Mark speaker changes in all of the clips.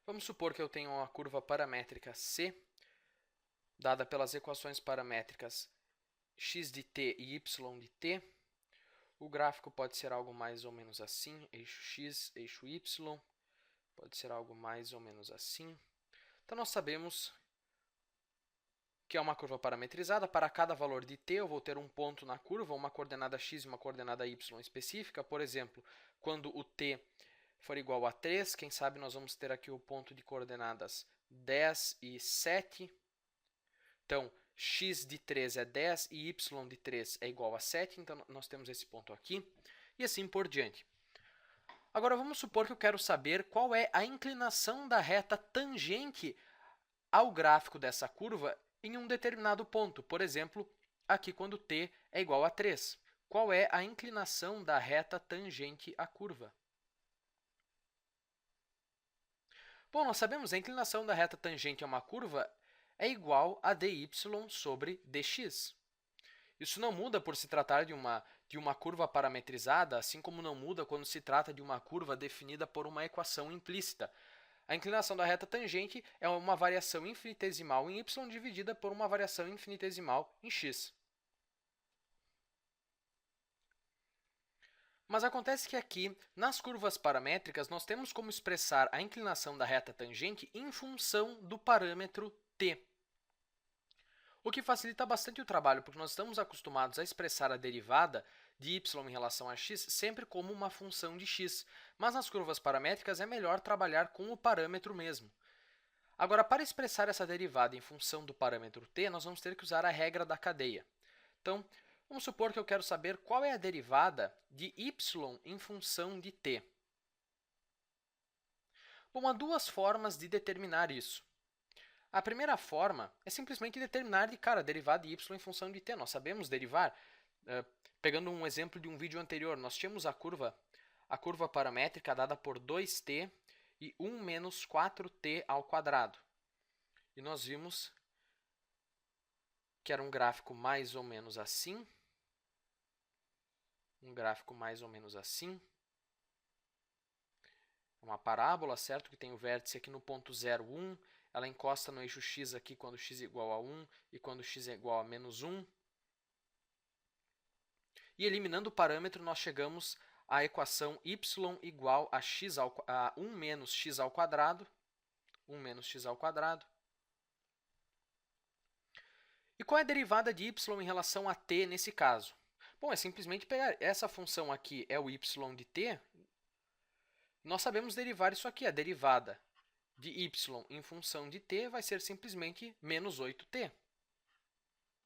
Speaker 1: Vamos supor que eu tenho uma curva paramétrica C, dada pelas equações paramétricas x de t e y de t. O gráfico pode ser algo mais ou menos assim, eixo x, eixo y, pode ser algo mais ou menos assim. Então, nós sabemos que é uma curva parametrizada. Para cada valor de t, eu vou ter um ponto na curva, uma coordenada x e uma coordenada y específica. Por exemplo, quando o t for igual a 3, quem sabe nós vamos ter aqui o ponto de coordenadas 10 e 7. Então, x de 3 é 10 e y de 3 é igual a 7. Então, nós temos esse ponto aqui. E assim por diante. Agora, vamos supor que eu quero saber qual é a inclinação da reta tangente ao gráfico dessa curva em um determinado ponto. Por exemplo, aqui quando t é igual a 3. Qual é a inclinação da reta tangente à curva? Bom, nós sabemos que a inclinação da reta tangente a uma curva é igual a dy sobre dx. Isso não muda por se tratar de uma curva parametrizada, assim como não muda quando se trata de uma curva definida por uma equação implícita. A inclinação da reta tangente é uma variação infinitesimal em y dividida por uma variação infinitesimal em x. Mas acontece que aqui, nas curvas paramétricas, nós temos como expressar a inclinação da reta tangente em função do parâmetro t. O que facilita bastante o trabalho, porque nós estamos acostumados a expressar a derivada de y em relação a x sempre como uma função de x. Mas nas curvas paramétricas é melhor trabalhar com o parâmetro mesmo. Agora, para expressar essa derivada em função do parâmetro t, nós vamos ter que usar a regra da cadeia. Então, vamos supor que eu quero saber qual é a derivada de y em função de t. Bom, há duas formas de determinar isso. A primeira forma é simplesmente determinar a derivada de y em função de t. Nós sabemos derivar. Pegando um exemplo de um vídeo anterior, nós tínhamos a curva paramétrica dada por 2t e 1 menos 4t ao quadrado. E nós vimos que era um gráfico mais ou menos assim. Um gráfico mais ou menos assim. Uma parábola, certo? Que tem o vértice aqui no ponto 0, 1. Ela encosta no eixo x aqui quando x é igual a 1 e quando x é igual a menos 1. E eliminando o parâmetro, nós chegamos à equação y igual a 1 menos x ao quadrado. 1 menos x ao quadrado. E qual é a derivada de y em relação a t nesse caso? Bom, é simplesmente pegar essa função aqui, é o y de t. Nós sabemos derivar isso aqui. A derivada de y em função de t vai ser simplesmente menos 8t.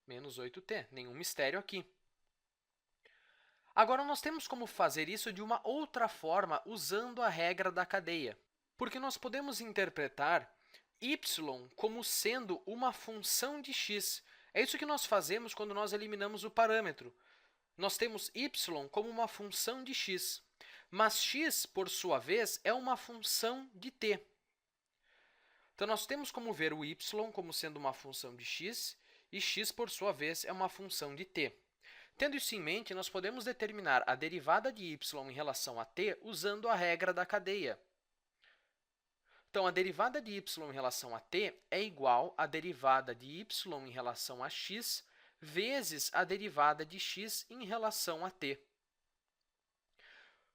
Speaker 1: Menos 8t, nenhum mistério aqui. Agora, nós temos como fazer isso de uma outra forma usando a regra da cadeia. Porque nós podemos interpretar y como sendo uma função de x. É isso que nós fazemos quando nós eliminamos o parâmetro. Nós temos y como uma função de x. Mas x, por sua vez, é uma função de t. Então, nós temos como ver o y como sendo uma função de x e x, por sua vez, é uma função de t. Tendo isso em mente, nós podemos determinar a derivada de y em relação a t usando a regra da cadeia. Então, a derivada de y em relação a t é igual à derivada de y em relação a x vezes a derivada de x em relação a t.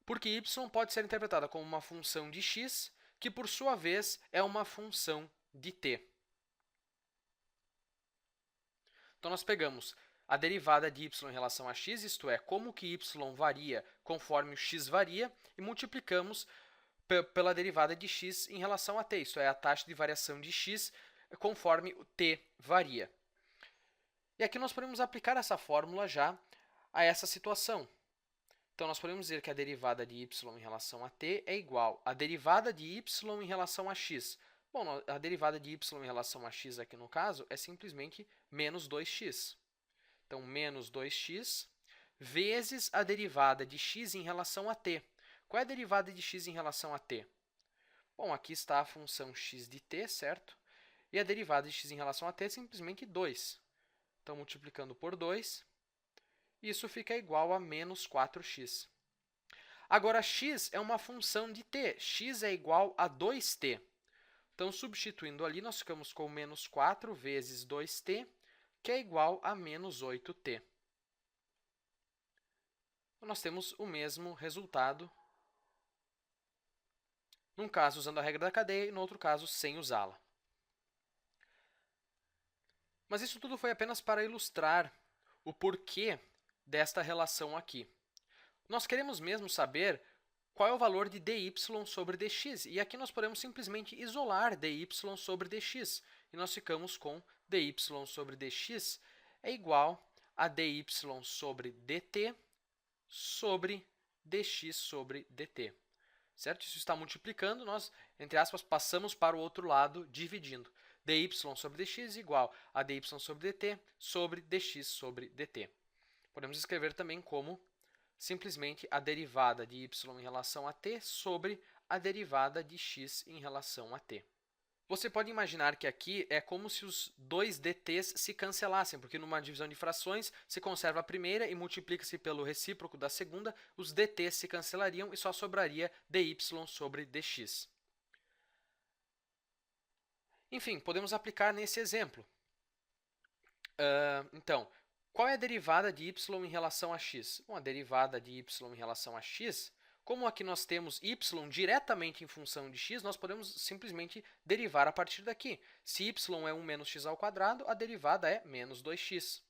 Speaker 1: Porque y pode ser interpretada como uma função de x, que, por sua vez, é uma função de t. Então, nós pegamos a derivada de y em relação a x, isto é, como que y varia conforme o x varia, e multiplicamos pela derivada de x em relação a t, isto é, a taxa de variação de x conforme o t varia. E aqui nós podemos aplicar essa fórmula já a essa situação. Então, nós podemos dizer que a derivada de y em relação a t é igual à derivada de y em relação a x. Bom, a derivada de y em relação a x aqui no caso é simplesmente menos 2x. Então, menos 2x vezes a derivada de x em relação a t. Qual é a derivada de x em relação a t? Bom, aqui está a função x de t, certo? E a derivada de x em relação a t é simplesmente 2. Então, multiplicando por 2, isso fica igual a menos 4x. Agora, x é uma função de t. X é igual a 2t. Então, substituindo ali, nós ficamos com menos 4 vezes 2t, que é igual a menos 8t. Então, nós temos o mesmo resultado, num caso usando a regra da cadeia e no outro caso sem usá-la. Mas isso tudo foi apenas para ilustrar o porquê desta relação aqui. Nós queremos mesmo saber qual é o valor de dy sobre dx, e aqui nós podemos simplesmente isolar dy sobre dx, e nós ficamos com dy sobre dx é igual a dy sobre dt sobre dx sobre dt. Certo? Isso está multiplicando, nós, entre aspas, passamos para o outro lado, dividindo. dy sobre dx igual a dy sobre dt sobre dx sobre dt. Podemos escrever também como simplesmente a derivada de y em relação a t sobre a derivada de x em relação a t. Você pode imaginar que aqui é como se os dois dt's se cancelassem, porque numa divisão de frações se conserva a primeira e multiplica-se pelo recíproco da segunda, os dt's se cancelariam e só sobraria dy sobre dx. Enfim, podemos aplicar nesse exemplo. Então, qual é a derivada de y em relação a x? Bom, a derivada de y em relação a x, como aqui nós temos y diretamente em função de x, nós podemos simplesmente derivar a partir daqui. Se y é 1 menos x ao quadrado, a derivada é menos 2x.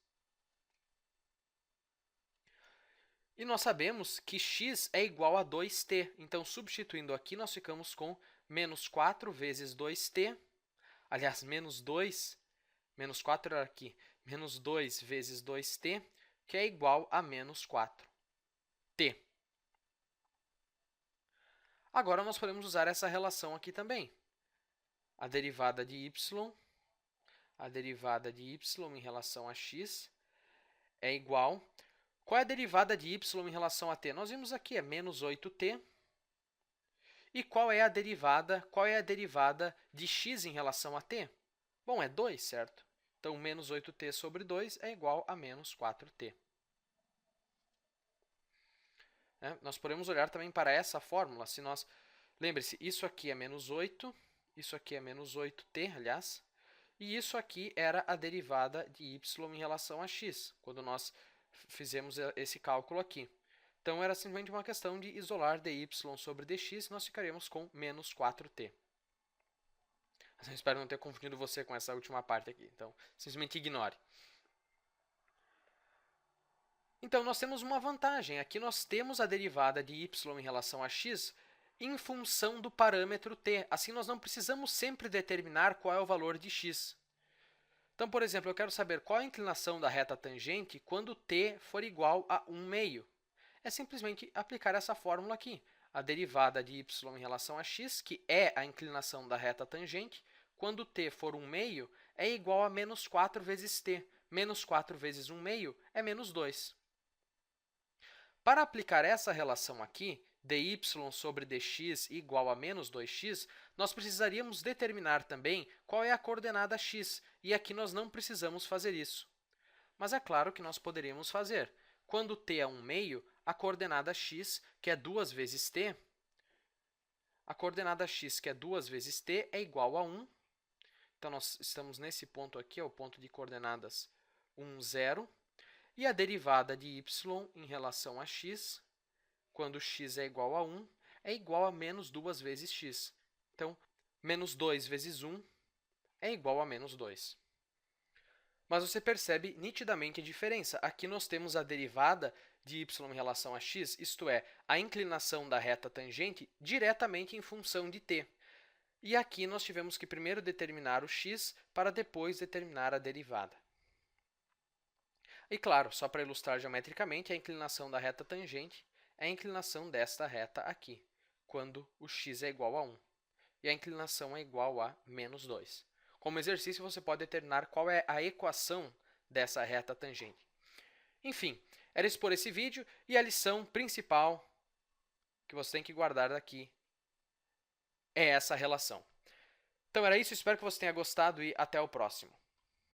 Speaker 1: E nós sabemos que x é igual a 2t. Então, substituindo aqui, nós ficamos com menos 4 vezes 2t. Aliás, menos 2, menos 4 era aqui. Menos 2 vezes 2t, que é igual a menos 4t. Agora, nós podemos usar essa relação aqui também. A derivada de y em relação a x é igual... Qual é a derivada de y em relação a t? Nós vimos aqui, é menos 8t. E qual é a derivada de x em relação a t? Bom, é 2, certo? Então, menos 8t sobre 2 é igual a menos 4t. Nós podemos olhar também para essa fórmula. Se nós... Lembre-se, isso aqui é menos 8, isso aqui é menos 8t, aliás, e isso aqui era a derivada de y em relação a x, quando nós fizemos esse cálculo aqui. Então, era simplesmente uma questão de isolar dy sobre dx, e nós ficaríamos com menos 4t. Eu espero não ter confundido você com essa última parte aqui, então simplesmente ignore. Então, nós temos uma vantagem. Aqui nós temos a derivada de y em relação a x em função do parâmetro t. Assim, nós não precisamos sempre determinar qual é o valor de x. Então, por exemplo, eu quero saber qual é a inclinação da reta tangente quando t for igual a 1/2. É simplesmente aplicar essa fórmula aqui. A derivada de y em relação a x, que é a inclinação da reta tangente, quando t for 1/2, é igual a menos 4 vezes t. Menos 4 vezes 1/2 é menos 2. Para aplicar essa relação aqui, dy sobre dx igual a menos 2x, nós precisaríamos determinar também qual é a coordenada x, e aqui nós não precisamos fazer isso. Mas é claro que nós poderíamos fazer. Quando t é 1/2, a coordenada x, que é 2 vezes t, a coordenada x, que é 2 vezes t, é igual a 1. Então, nós estamos nesse ponto aqui, é o ponto de coordenadas 1, 0. E a derivada de y em relação a x, quando x é igual a 1, é igual a menos 2 vezes x. Então, menos 2 vezes 1 é igual a menos 2. Mas você percebe nitidamente a diferença. Aqui nós temos a derivada de y em relação a x, isto é, a inclinação da reta tangente diretamente em função de t. E aqui nós tivemos que primeiro determinar o x para depois determinar a derivada. E claro, só para ilustrar geometricamente, a inclinação da reta tangente é a inclinação desta reta aqui, quando o x é igual a 1. E a inclinação é igual a menos 2. Como exercício, você pode determinar qual é a equação dessa reta tangente. Enfim, era isso por esse vídeo, e a lição principal que você tem que guardar daqui é essa relação. Então era isso, espero que você tenha gostado e até o próximo.